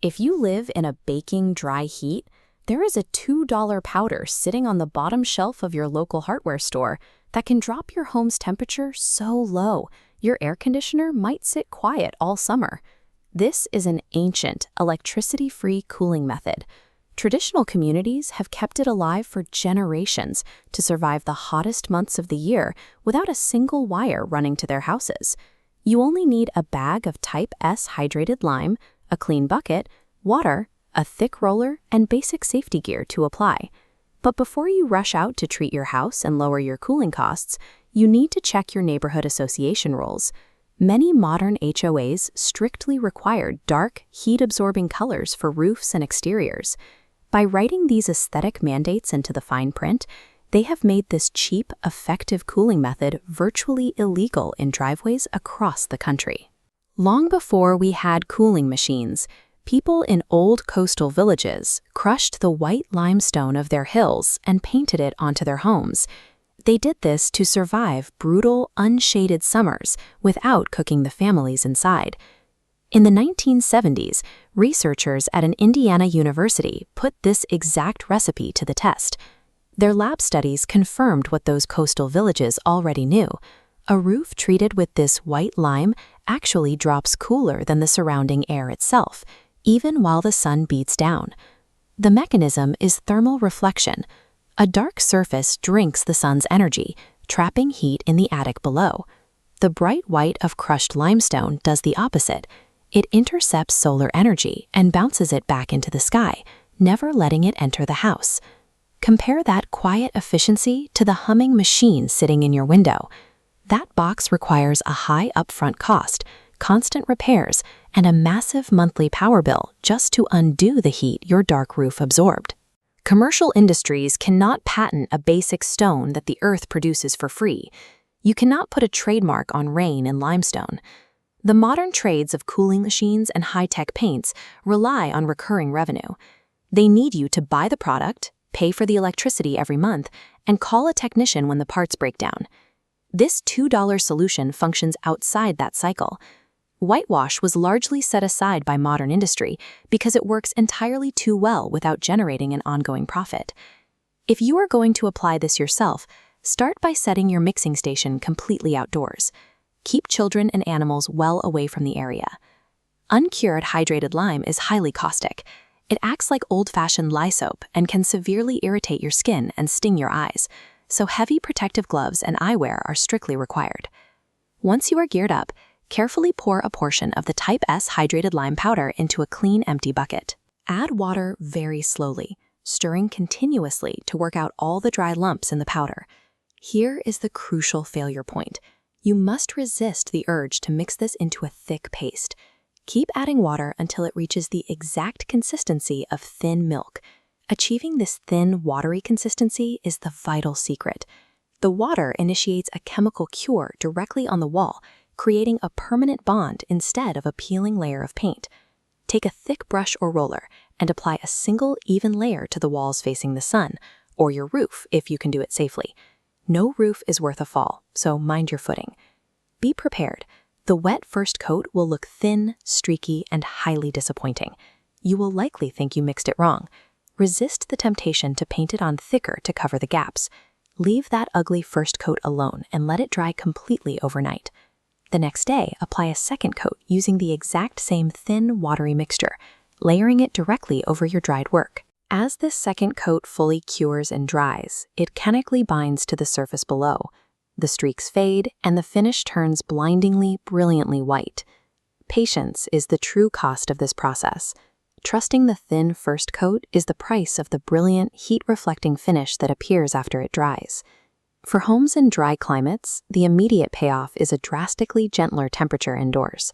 If you live in a baking dry heat, there is a $2 powder sitting on the bottom shelf of your local hardware store that can drop your home's temperature so low your air conditioner might sit quiet all summer. This is an ancient, electricity-free cooling method. Traditional communities have kept it alive for generations to survive the hottest months of the year without a single wire running to their houses. You only need a bag of Type S hydrated lime, a clean bucket, water, a thick roller, and basic safety gear to apply. But before you rush out to treat your house and lower your cooling costs, you need to check your neighborhood association rules. Many modern HOAs strictly require dark, heat-absorbing colors for roofs and exteriors. By writing these aesthetic mandates into the fine print, they have made this cheap, effective cooling method virtually illegal in driveways across the country. Long before we had cooling machines, people in old coastal villages crushed the white limestone of their hills and painted it onto their homes. They did this to survive brutal, unshaded summers without cooking the families inside. In the 1970s, researchers at an Indiana university put this exact recipe to the test. Their lab studies confirmed what those coastal villages already knew. A roof treated with this white lime actually drops cooler than the surrounding air itself, even while the sun beats down. The mechanism is thermal reflection. A dark surface drinks the sun's energy, trapping heat in the attic below. The bright white of crushed limestone does the opposite. It intercepts solar energy and bounces it back into the sky, never letting it enter the house. Compare that quiet efficiency to the humming machine sitting in your window. That box requires a high upfront cost, constant repairs, and a massive monthly power bill just to undo the heat your dark roof absorbed. Commercial industries cannot patent a basic stone that the earth produces for free. You cannot put a trademark on rain and limestone. The modern trades of cooling machines and high-tech paints rely on recurring revenue. They need you to buy the product, pay for the electricity every month, and call a technician when the parts break down. This $2 solution functions outside that cycle. Whitewash was largely set aside by modern industry because it works entirely too well without generating an ongoing profit. If you are going to apply this yourself, start by setting your mixing station completely outdoors. Keep children and animals well away from the area. Uncured hydrated lime is highly caustic. It acts like old-fashioned lye soap and can severely irritate your skin and sting your eyes, so heavy protective gloves and eyewear are strictly required. Once you are geared up, carefully pour a portion of the Type S hydrated lime powder into a clean, empty bucket. Add water very slowly, stirring continuously to work out all the dry lumps in the powder. Here is the crucial failure point. You must resist the urge to mix this into a thick paste. Keep adding water until it reaches the exact consistency of thin milk. Achieving this thin, watery consistency is the vital secret. The water initiates a chemical cure directly on the wall, creating a permanent bond instead of a peeling layer of paint. Take a thick brush or roller and apply a single even layer to the walls facing the sun, or your roof if you can do it safely. No roof is worth a fall, so mind your footing. Be prepared. The wet first coat will look thin, streaky, and highly disappointing. You will likely think you mixed it wrong. Resist the temptation to paint it on thicker to cover the gaps. Leave that ugly first coat alone and let it dry completely overnight. The next day, apply a second coat using the exact same thin, watery mixture, layering it directly over your dried work. As this second coat fully cures and dries, it chemically binds to the surface below. The streaks fade, and the finish turns blindingly, brilliantly white. Patience is the true cost of this process. Trusting the thin first coat is the price of the brilliant, heat-reflecting finish that appears after it dries. For homes in dry climates, the immediate payoff is a drastically gentler temperature indoors.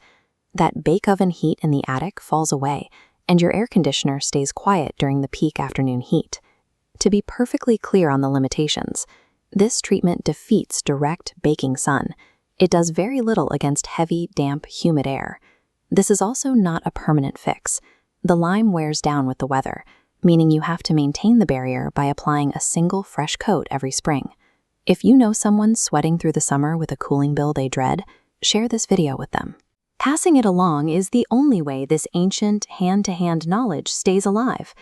That bake oven heat in the attic falls away, and your air conditioner stays quiet during the peak afternoon heat. To be perfectly clear on the limitations, this treatment defeats direct baking sun. It does very little against heavy, damp, humid air. This is also not a permanent fix. The lime wears down with the weather, meaning you have to maintain the barrier by applying a single fresh coat every spring. If you know someone sweating through the summer with a cooling bill they dread, share this video with them. Passing it along is the only way this ancient, hand-to-hand knowledge stays alive.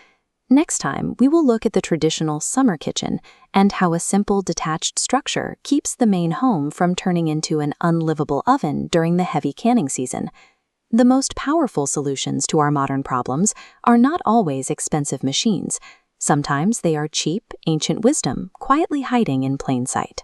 Next time, we will look at the traditional summer kitchen and how a simple detached structure keeps the main home from turning into an unlivable oven during the heavy canning season. The most powerful solutions to our modern problems are not always expensive machines. Sometimes they are cheap, ancient wisdom quietly hiding in plain sight.